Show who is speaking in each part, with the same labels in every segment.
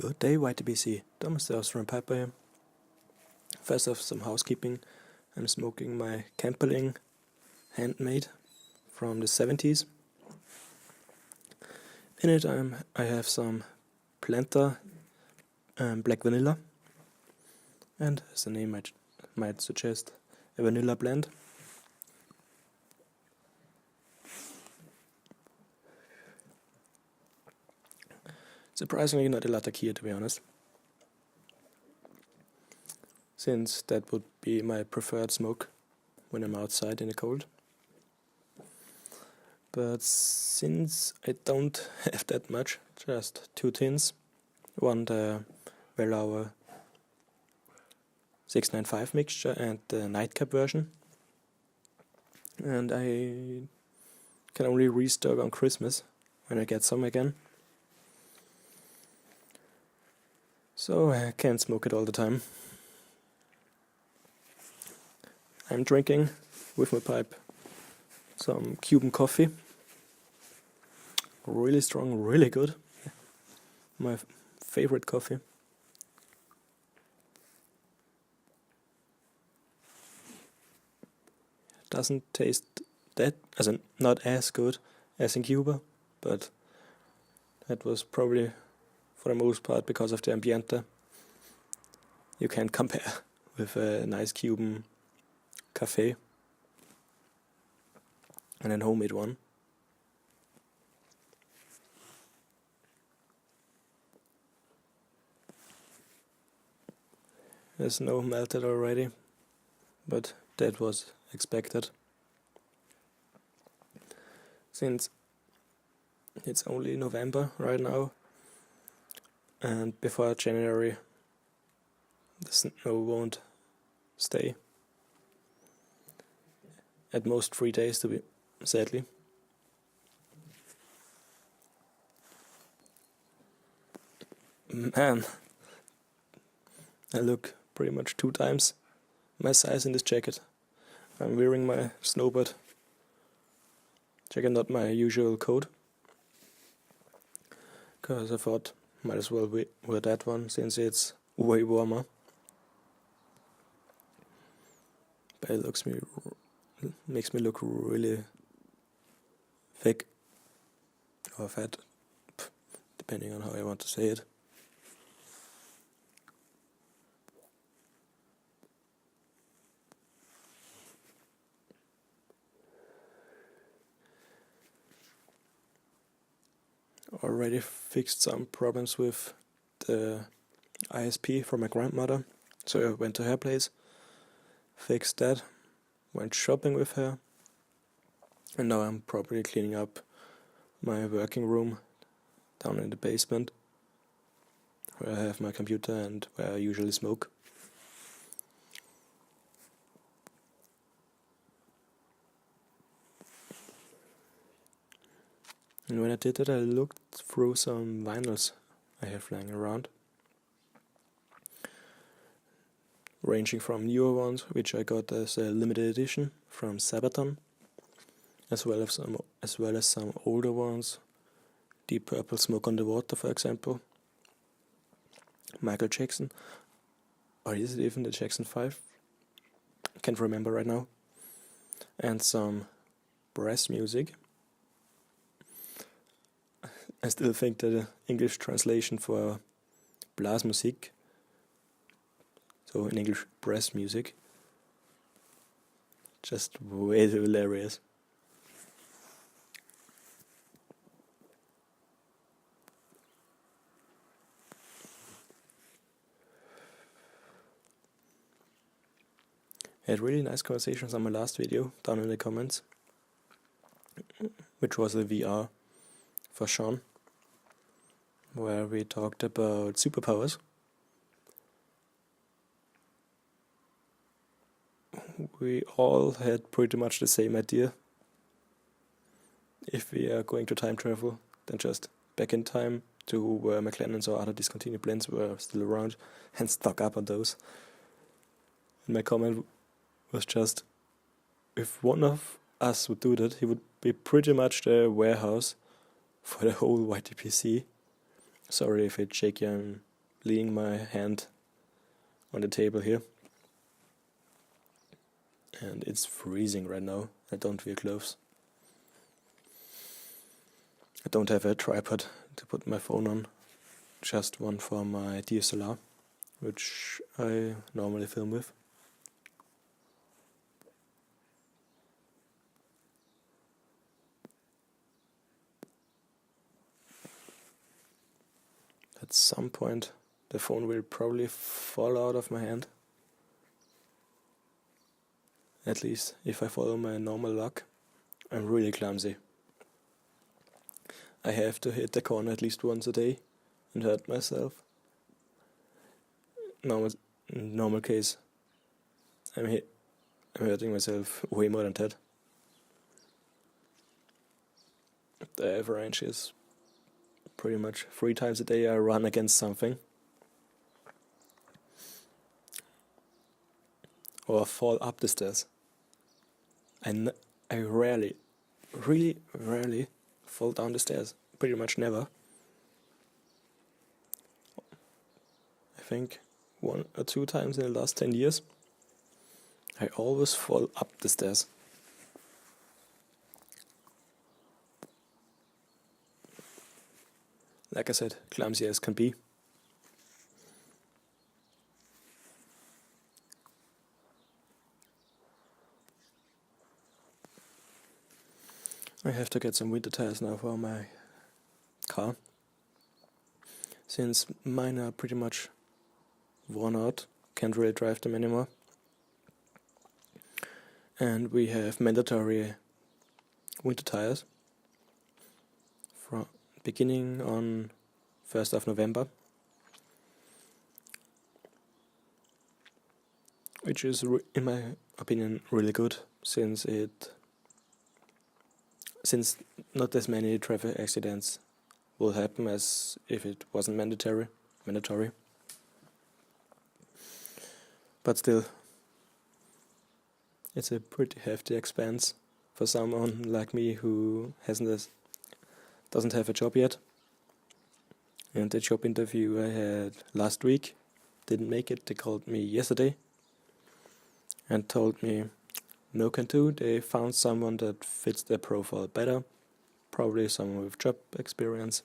Speaker 1: Good day, YTBC. Thomas Strauss from Piper here. First off, some housekeeping. I'm smoking my Kemperling handmade from the 70s. In it I have some Planta black vanilla, and as the name might suggest, a vanilla blend. Surprisingly not a Latakia, to be honest, since that would be my preferred smoke when I'm outside in the cold. But since I don't have that much, just 2 tins, one the Wellauer 695 mixture and the nightcap version, and I can only restock on Christmas when I get some again. So I can't smoke it all the time. I'm drinking with my pipe some Cuban coffee. Really strong, really good. My favorite coffee. Doesn't taste not as good as in Cuba, but that was probably for the most part because of the ambiente. You can't compare with a nice Cuban cafe and a homemade one. The snow melted already, but that was expected, since it's only November right now, and before January the snow won't stay. At most 3 days, sadly. Man, I look pretty much 2 times my size in this jacket. I'm wearing my snowbird jacket, not my usual coat, because I thought might as well wear that one since it's way warmer. But it makes me look really thick or fat, depending on how I want to say it. Already fixed some problems with the ISP for my grandmother, so I went to her place, fixed that, went shopping with her, and now I'm probably cleaning up my working room down in the basement, where I have my computer and where I usually smoke. And when I did it, I looked through some vinyls I have lying around, ranging from newer ones, which I got as a limited edition from Sabaton, as well as some older ones, Deep Purple, Smoke on the Water, for example, Michael Jackson, or is it even the Jackson 5? I can't remember right now, and some brass music. I still think that the English translation for Blasmusik, so in English brass music, just way too hilarious. I had really nice conversations on my last video down in the comments, which was a VR for Sean, where we talked about superpowers. We all had pretty much the same idea. If we are going to time travel, then just back in time to where McLennan's or other discontinued blends were still around and stock up on those. And my comment was just, if one of us would do that, he would be pretty much the warehouse for the whole YTPC. Sorry if it shake your leaning my hand on the table here. And it's freezing right now. I don't wear gloves. I don't have a tripod to put my phone on. Just one for my DSLR, which I normally film with. At some point, the phone will probably fall out of my hand. At least if I follow my normal luck. I'm really clumsy. I have to hit the corner at least once a day and hurt myself. Normal case, I'm hurting myself way more than that. The average is pretty much 3 times a day I run against something. Or fall up the stairs. I rarely, really rarely fall down the stairs. Pretty much never. I think 1 or 2 times in the last 10 years. I always fall up the stairs. Like I said, clumsy as can be. I have to get some winter tires now for my car, since mine are pretty much worn out, can't really drive them anymore. And we have mandatory winter tires from beginning on 1st of November, which is, in my opinion, really good, since not as many traffic accidents will happen as if it wasn't mandatory. But still, it's a pretty hefty expense for someone like me who doesn't have a job yet. And the job interview I had last week didn't make it. They called me yesterday and told me no can do. They found someone that fits their profile better, probably someone with job experience.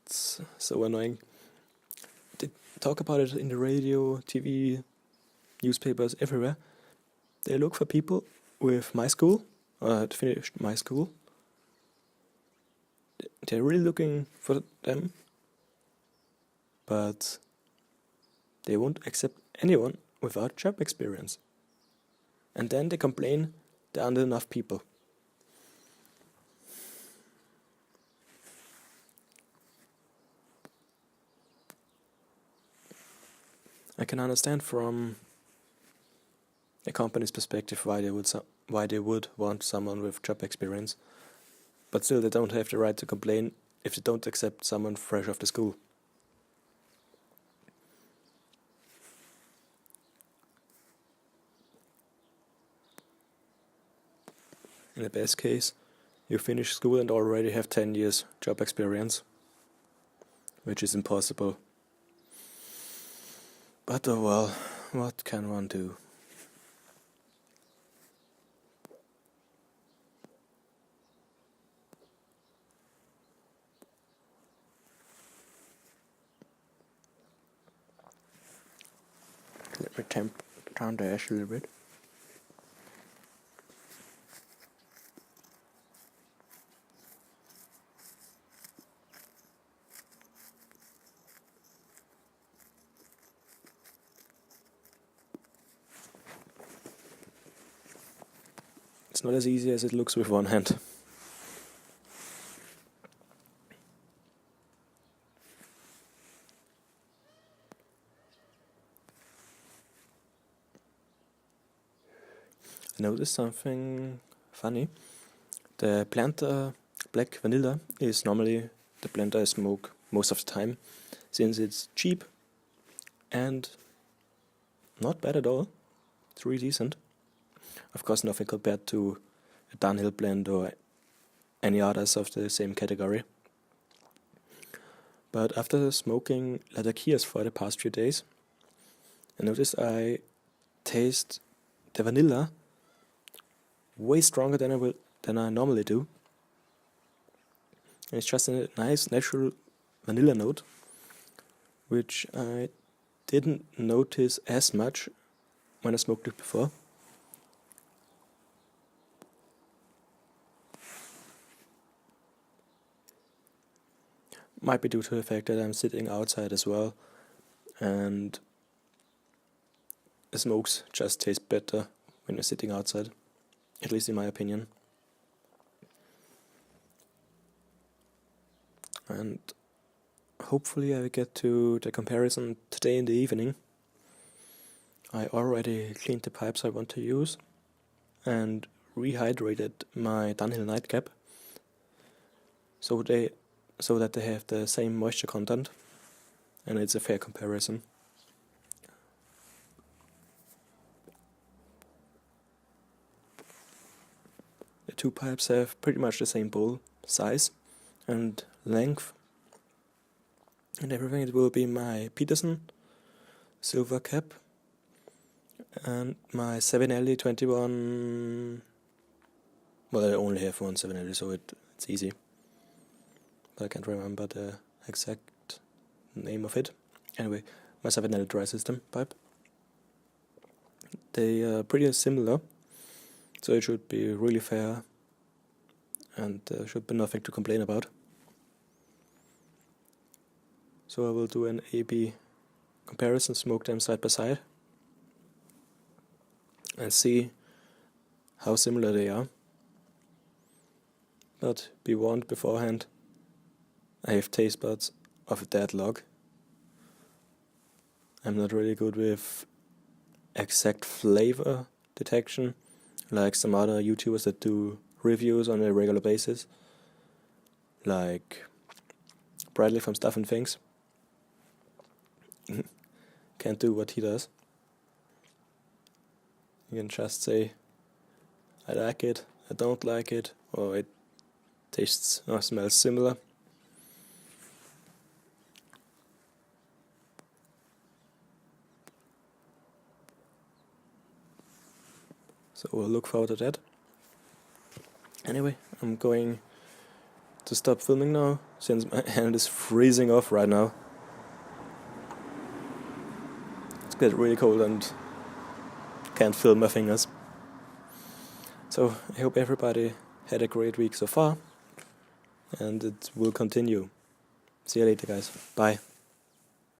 Speaker 1: It's so annoying. They talk about it in the radio, TV, newspapers, everywhere. They look for people with my school, or had finished my school. They're really looking for them, but they won't accept anyone without job experience. And then they complain there aren't enough people. I can understand from a company's perspective why they would want someone with job experience, but still they don't have the right to complain if they don't accept someone fresh off the school. In the best case, you finish school and already have 10 years job experience, which is impossible. But oh well, what can one do? Let me temp down the ash a little bit. It's not as easy as it looks with one hand. I noticed something funny. The Planta Black Vanilla is normally the blend I smoke most of the time, since it's cheap and not bad at all. It's really decent. Of course, nothing compared to a Dunhill blend or any others of the same category, But after smoking Latakias for the past few days, I noticed I taste the vanilla way stronger than I normally do. And it's just a nice natural vanilla note, which I didn't notice as much when I smoked it before. Might be due to the fact that I'm sitting outside as well, and the smokes just taste better when you're sitting outside, at least in my opinion. And hopefully I will get to the comparison today in the evening. I already cleaned the pipes I want to use and rehydrated my Dunhill nightcap so that they have the same moisture content, and it's a fair comparison. The two pipes have pretty much the same bowl size and length and everything. It will be my Peterson silver cap and my 7LE21. Well, I only have one 7LE, so it's easy, but I can't remember the exact name of it. Anyway, my 7LE dry system pipe. They are pretty similar, so it should be really fair and should be nothing to complain about. So I will do an A/B comparison, smoke them side by side, and see how similar they are. But be warned beforehand, I have taste buds of a dead log. I'm not really good with exact flavor detection, like some other YouTubers that do reviews on a regular basis, like Bradley from Stuff and Things. Can't do what he does. You can just say, I like it, I don't like it, or it tastes or smells similar. So we'll look forward to that. Anyway, I'm going to stop filming now, since my hand is freezing off right now. It's getting really cold and can't feel my fingers. So I hope everybody had a great week so far, and it will continue. See you later, guys. Bye.